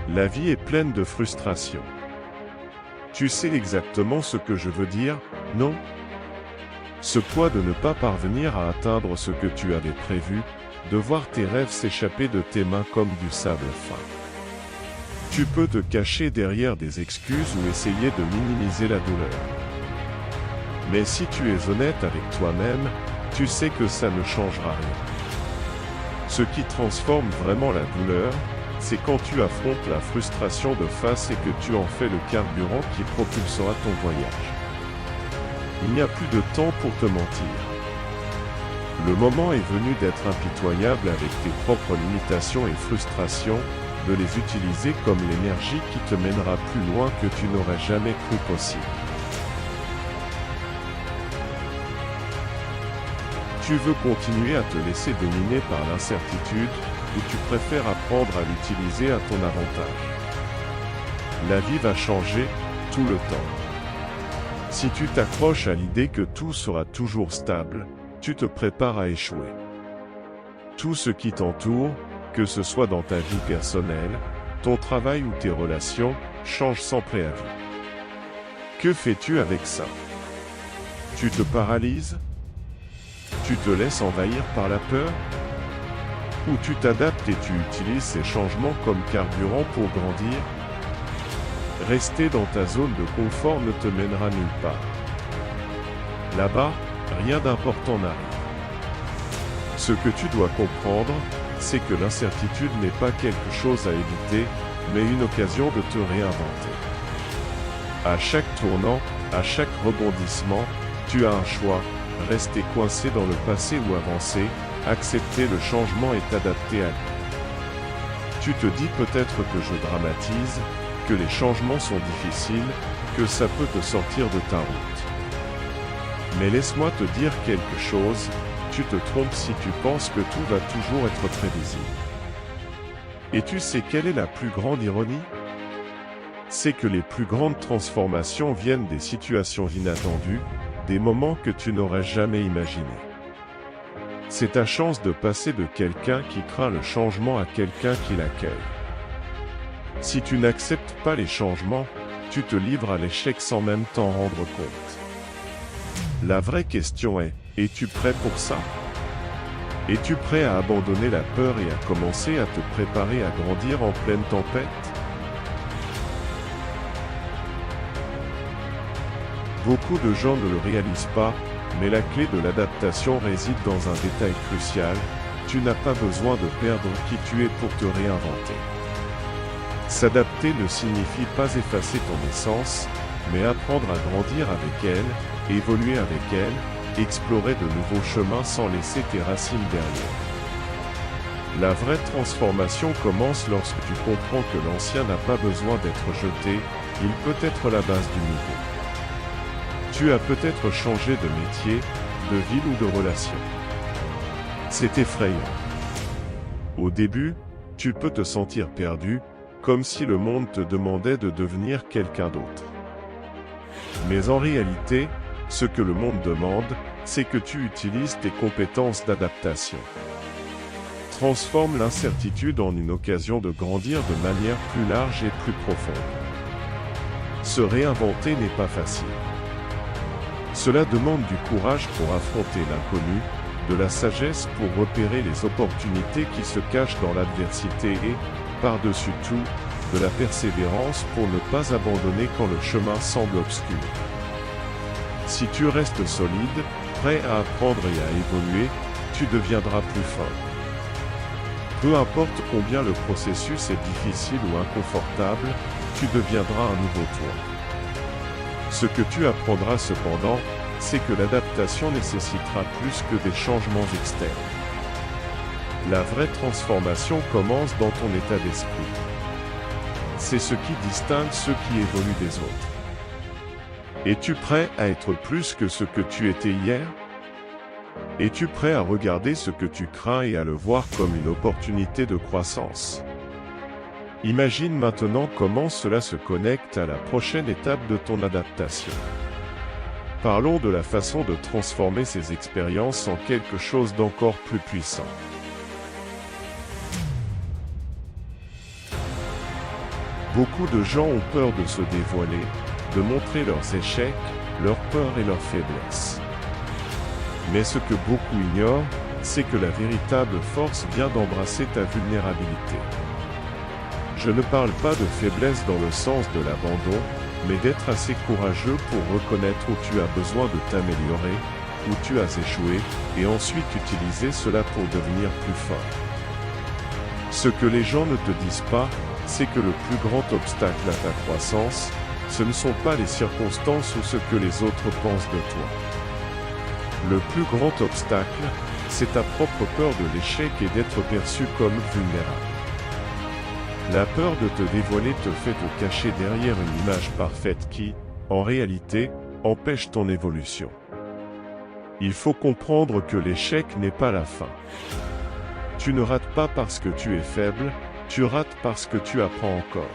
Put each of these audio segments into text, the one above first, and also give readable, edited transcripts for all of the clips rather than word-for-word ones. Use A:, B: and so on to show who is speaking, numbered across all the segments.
A: La vie est pleine de frustrations. Tu sais exactement ce que je veux dire, non? Ce poids de ne pas parvenir à atteindre ce que tu avais prévu, de voir tes rêves s'échapper de tes mains comme du sable fin. Tu peux te cacher derrière des excuses ou essayer de minimiser la douleur. Mais si tu es honnête avec toi-même, tu sais que ça ne changera rien. Ce qui transforme vraiment la douleur, c'est quand tu affrontes la frustration de face et que tu en fais le carburant qui propulsera ton voyage. Il n'y a plus de temps pour te mentir. Le moment est venu d'être impitoyable avec tes propres limitations et frustrations, de les utiliser comme l'énergie qui te mènera plus loin que tu n'aurais jamais cru possible. Tu veux continuer à te laisser dominer par l'incertitude, ou tu préfères apprendre à l'utiliser à ton avantage? La vie va changer, tout le temps. Si tu t'accroches à l'idée que tout sera toujours stable, tu te prépares à échouer. Tout ce qui t'entoure, que ce soit dans ta vie personnelle, ton travail ou tes relations, change sans préavis. Que fais-tu avec ça? Tu te paralyses? Tu te laisses envahir par la peur? Ou tu t'adaptes et tu utilises ces changements comme carburant pour grandir? Rester dans ta zone de confort ne te mènera nulle part. Là-bas, rien d'important n'arrive. Ce que tu dois comprendre, c'est que l'incertitude n'est pas quelque chose à éviter, mais une occasion de te réinventer. À chaque tournant, à chaque rebondissement, tu as un choix, rester coincé dans le passé ou avancer, accepter le changement et t'adapter à lui. Tu te dis peut-être que je dramatise, que les changements sont difficiles, que ça peut te sortir de ta route. Mais laisse-moi te dire quelque chose, tu te trompes si tu penses que tout va toujours être prévisible. Et tu sais quelle est la plus grande ironie? C'est que les plus grandes transformations viennent des situations inattendues, des moments que tu n'aurais jamais imaginés. C'est ta chance de passer de quelqu'un qui craint le changement à quelqu'un qui l'accueille. Si tu n'acceptes pas les changements, tu te livres à l'échec sans même t'en rendre compte. La vraie question est, es-tu prêt pour ça? Es-tu prêt à abandonner la peur et à commencer à te préparer à grandir en pleine tempête? Beaucoup de gens ne le réalisent pas, mais la clé de l'adaptation réside dans un détail crucial, tu n'as pas besoin de perdre qui tu es pour te réinventer. S'adapter ne signifie pas effacer ton essence, mais apprendre à grandir avec elle, évoluer avec elle, explorer de nouveaux chemins sans laisser tes racines derrière. La vraie transformation commence lorsque tu comprends que l'ancien n'a pas besoin d'être jeté, il peut être la base du nouveau. Tu as peut-être changé de métier, de ville ou de relation. C'est effrayant. Au début, tu peux te sentir perdu, comme si le monde te demandait de devenir quelqu'un d'autre. Mais en réalité, ce que le monde demande, c'est que tu utilises tes compétences d'adaptation. Transforme l'incertitude en une occasion de grandir de manière plus large et plus profonde. Se réinventer n'est pas facile. Cela demande du courage pour affronter l'inconnu, de la sagesse pour repérer les opportunités qui se cachent dans l'adversité et, par-dessus tout, de la persévérance pour ne pas abandonner quand le chemin semble obscur. Si tu restes solide, prêt à apprendre et à évoluer, tu deviendras plus fort. Peu importe combien le processus est difficile ou inconfortable, tu deviendras un nouveau toi. Ce que tu apprendras cependant, c'est que l'adaptation nécessitera plus que des changements externes. La vraie transformation commence dans ton état d'esprit. C'est ce qui distingue ceux qui évoluent des autres. Es-tu prêt à être plus que ce que tu étais hier? Es-tu prêt à regarder ce que tu crains et à le voir comme une opportunité de croissance? Imagine maintenant comment cela se connecte à la prochaine étape de ton adaptation. Parlons de la façon de transformer ces expériences en quelque chose d'encore plus puissant. Beaucoup de gens ont peur de se dévoiler, de montrer leurs échecs, leurs peurs et leurs faiblesses. Mais ce que beaucoup ignorent, c'est que la véritable force vient d'embrasser ta vulnérabilité. Je ne parle pas de faiblesse dans le sens de l'abandon, mais d'être assez courageux pour reconnaître où tu as besoin de t'améliorer, où tu as échoué, et ensuite utiliser cela pour devenir plus fort. Ce que les gens ne te disent pas, c'est que le plus grand obstacle à ta croissance, ce ne sont pas les circonstances ou ce que les autres pensent de toi. Le plus grand obstacle, c'est ta propre peur de l'échec et d'être perçu comme vulnérable. La peur de te dévoiler te fait te cacher derrière une image parfaite qui, en réalité, empêche ton évolution. Il faut comprendre que l'échec n'est pas la fin. Tu ne rates pas parce que tu es faible, tu rates parce que tu apprends encore.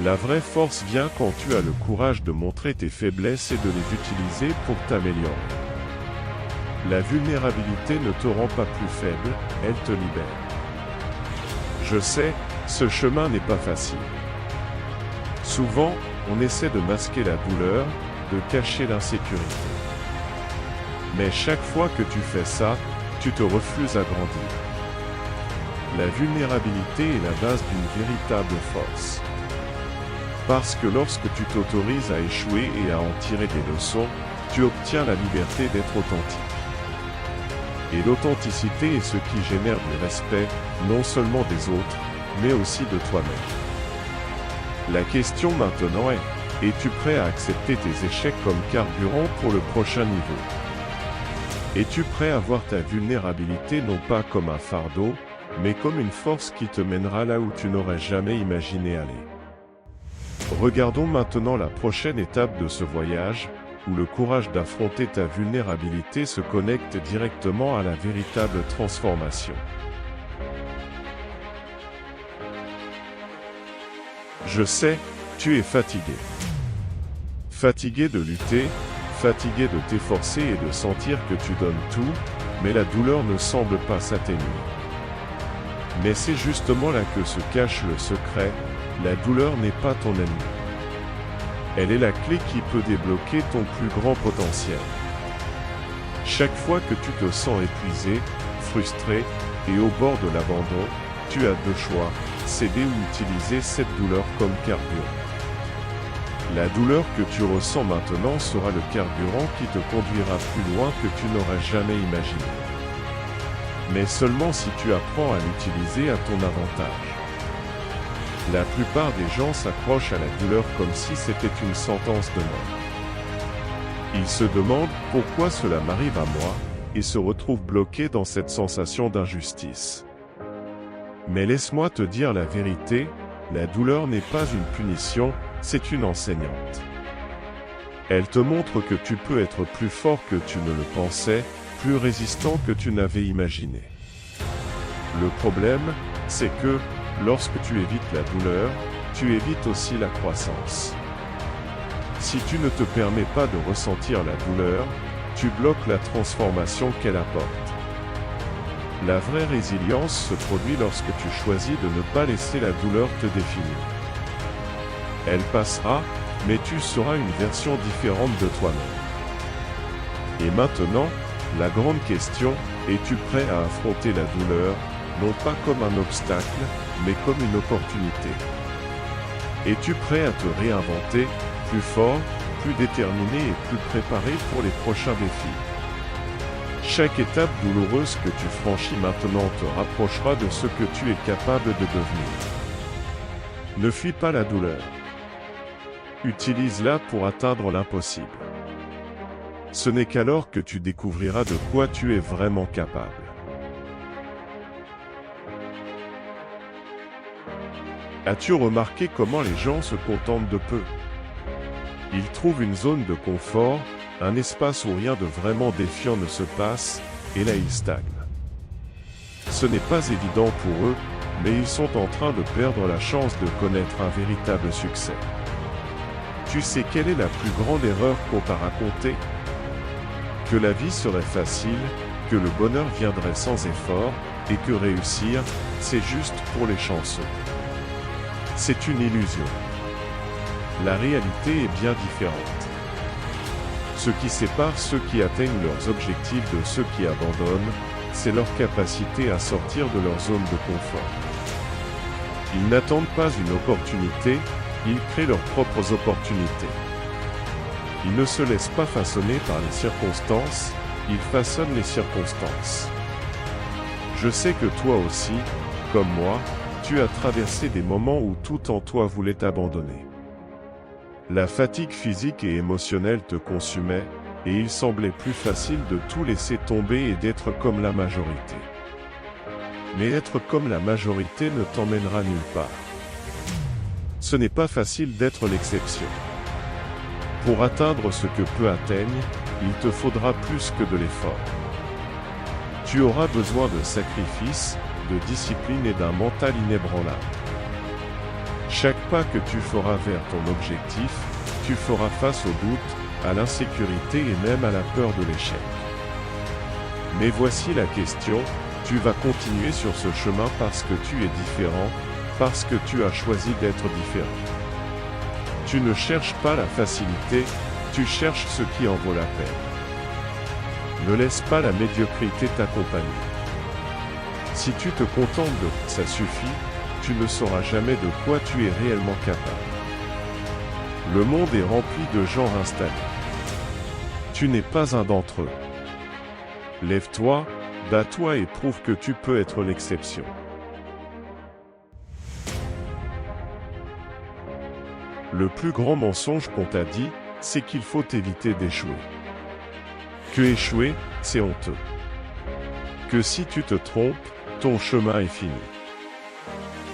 A: La vraie force vient quand tu as le courage de montrer tes faiblesses et de les utiliser pour t'améliorer. La vulnérabilité ne te rend pas plus faible, elle te libère. Je sais, ce chemin n'est pas facile. Souvent, on essaie de masquer la douleur, de cacher l'insécurité. Mais chaque fois que tu fais ça, tu te refuses à grandir. La vulnérabilité est la base d'une véritable force. Parce que lorsque tu t'autorises à échouer et à en tirer des leçons, tu obtiens la liberté d'être authentique. Et l'authenticité est ce qui génère du respect, non seulement des autres, mais aussi de toi-même. La question maintenant est, es-tu prêt à accepter tes échecs comme carburant pour le prochain niveau? Es-tu prêt à voir ta vulnérabilité non pas comme un fardeau, mais comme une force qui te mènera là où tu n'aurais jamais imaginé aller? Regardons maintenant la prochaine étape de ce voyage, où le courage d'affronter ta vulnérabilité se connecte directement à la véritable transformation. Je sais, tu es fatigué. Fatigué de lutter, fatigué de t'efforcer et de sentir que tu donnes tout, mais la douleur ne semble pas s'atténuer. Mais c'est justement là que se cache le secret, la douleur n'est pas ton ennemi. Elle est la clé qui peut débloquer ton plus grand potentiel. Chaque fois que tu te sens épuisé, frustré et au bord de l'abandon, tu as deux choix, céder ou utiliser cette douleur comme carburant. La douleur que tu ressens maintenant sera le carburant qui te conduira plus loin que tu n'aurais jamais imaginé. Mais seulement si tu apprends à l'utiliser à ton avantage. La plupart des gens s'accrochent à la douleur comme si c'était une sentence de mort. Ils se demandent pourquoi cela m'arrive à moi, et se retrouvent bloqués dans cette sensation d'injustice. Mais laisse-moi te dire la vérité, la douleur n'est pas une punition, c'est une enseignante. Elle te montre que tu peux être plus fort que tu ne le pensais, plus résistant que tu n'avais imaginé. Le problème, c'est que, lorsque tu évites la douleur, tu évites aussi la croissance. Si tu ne te permets pas de ressentir la douleur, tu bloques la transformation qu'elle apporte. La vraie résilience se produit lorsque tu choisis de ne pas laisser la douleur te définir. Elle passera, mais tu seras une version différente de toi-même. Et maintenant, la grande question, es-tu prêt à affronter la douleur, non pas comme un obstacle, mais comme une opportunité? Es-tu prêt à te réinventer, plus fort, plus déterminé et plus préparé pour les prochains défis? Chaque étape douloureuse que tu franchis maintenant te rapprochera de ce que tu es capable de devenir. Ne fuis pas la douleur. Utilise-la pour atteindre l'impossible. Ce n'est qu'alors que tu découvriras de quoi tu es vraiment capable. As-tu remarqué comment les gens se contentent de peu? Ils trouvent une zone de confort, un espace où rien de vraiment défiant ne se passe, et là ils stagnent. Ce n'est pas évident pour eux, mais ils sont en train de perdre la chance de connaître un véritable succès. Tu sais quelle est la plus grande erreur qu'on t'a racontée? Que la vie serait facile, que le bonheur viendrait sans effort, et que réussir, c'est juste pour les chanceux. C'est une illusion. La réalité est bien différente. Ce qui sépare ceux qui atteignent leurs objectifs de ceux qui abandonnent, c'est leur capacité à sortir de leur zone de confort. Ils n'attendent pas une opportunité, ils créent leurs propres opportunités. Ils ne se laissent pas façonner par les circonstances, ils façonnent les circonstances. Je sais que toi aussi, comme moi, tu as traversé des moments où tout en toi voulait t'abandonner. La fatigue physique et émotionnelle te consumait, et il semblait plus facile de tout laisser tomber et d'être comme la majorité. Mais être comme la majorité ne t'emmènera nulle part. Ce n'est pas facile d'être l'exception. Pour atteindre ce que peu atteignent, il te faudra plus que de l'effort. Tu auras besoin de sacrifices, de discipline et d'un mental inébranlable. Chaque pas que tu feras vers ton objectif, tu feras face au doute, à l'insécurité et même à la peur de l'échec. Mais voici la question, tu vas continuer sur ce chemin parce que tu es différent, parce que tu as choisi d'être différent. Tu ne cherches pas la facilité, tu cherches ce qui en vaut la peine. Ne laisse pas la médiocrité t'accompagner. Si tu te contentes de « ça suffit », tu ne sauras jamais de quoi tu es réellement capable. Le monde est rempli de gens installés. Tu n'es pas un d'entre eux. Lève-toi, bats-toi et prouve que tu peux être l'exception. Le plus grand mensonge qu'on t'a dit, c'est qu'il faut éviter d'échouer. Que échouer, c'est honteux. Que si tu te trompes, ton chemin est fini.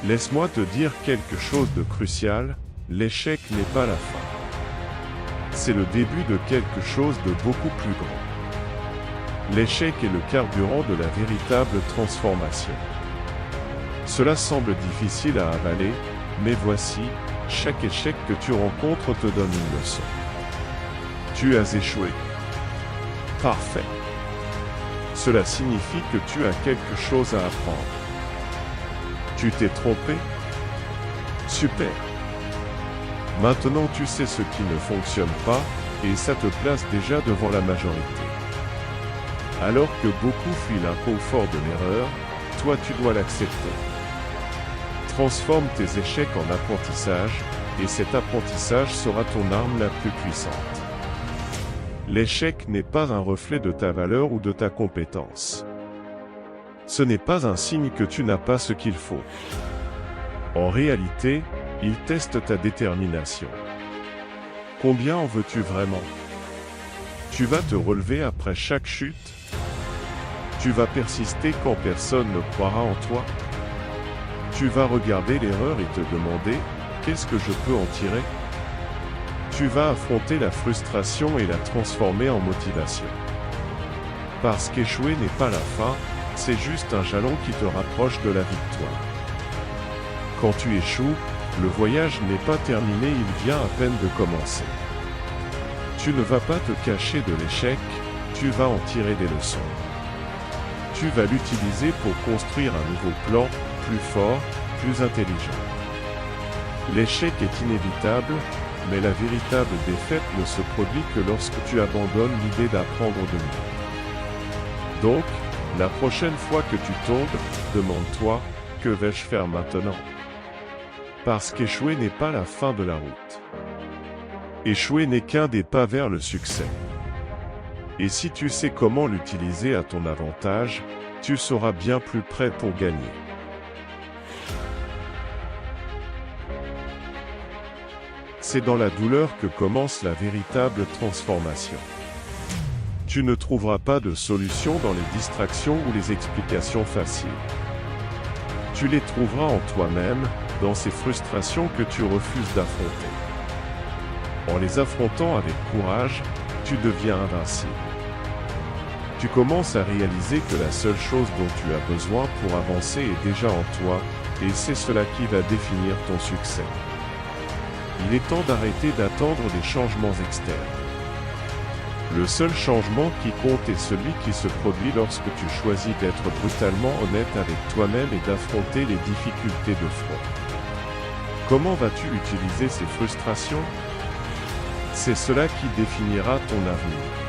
A: Laisse-moi te dire quelque chose de crucial, l'échec n'est pas la fin. C'est le début de quelque chose de beaucoup plus grand. L'échec est le carburant de la véritable transformation. Cela semble difficile à avaler, mais voici, chaque échec que tu rencontres te donne une leçon. Tu as échoué. Parfait. Cela signifie que tu as quelque chose à apprendre. Tu t'es trompé? Super. Maintenant tu sais ce qui ne fonctionne pas, et ça te place déjà devant la majorité. Alors que beaucoup fuient l'inconfort de l'erreur, toi tu dois l'accepter. Transforme tes échecs en apprentissage, et cet apprentissage sera ton arme la plus puissante. L'échec n'est pas un reflet de ta valeur ou de ta compétence. Ce n'est pas un signe que tu n'as pas ce qu'il faut. En réalité, il teste ta détermination. Combien en veux-tu vraiment? Tu vas te relever après chaque chute? Tu vas persister quand personne ne croira en toi? Tu vas regarder l'erreur et te demander, qu'est-ce que je peux en tirer? Tu vas affronter la frustration et la transformer en motivation. Parce qu'échouer n'est pas la fin, c'est juste un jalon qui te rapproche de la victoire. Quand tu échoues, le voyage n'est pas terminé, il vient à peine de commencer. Tu ne vas pas te cacher de l'échec, tu vas en tirer des leçons. Tu vas l'utiliser pour construire un nouveau plan, plus fort, plus intelligent. L'échec est inévitable, mais la véritable défaite ne se produit que lorsque tu abandonnes l'idée d'apprendre de mieux. Donc, la prochaine fois que tu tombes, demande-toi, que vais-je faire maintenant? Parce qu'échouer n'est pas la fin de la route. Échouer n'est qu'un des pas vers le succès. Et si tu sais comment l'utiliser à ton avantage, tu seras bien plus prêt pour gagner. C'est dans la douleur que commence la véritable transformation. Tu ne trouveras pas de solution dans les distractions ou les explications faciles. Tu les trouveras en toi-même, dans ces frustrations que tu refuses d'affronter. En les affrontant avec courage, tu deviens invincible. Tu commences à réaliser que la seule chose dont tu as besoin pour avancer est déjà en toi, et c'est cela qui va définir ton succès. Il est temps d'arrêter d'attendre des changements externes. Le seul changement qui compte est celui qui se produit lorsque tu choisis d'être brutalement honnête avec toi-même et d'affronter les difficultés de front. Comment vas-tu utiliser ces frustrations? C'est cela qui définira ton avenir.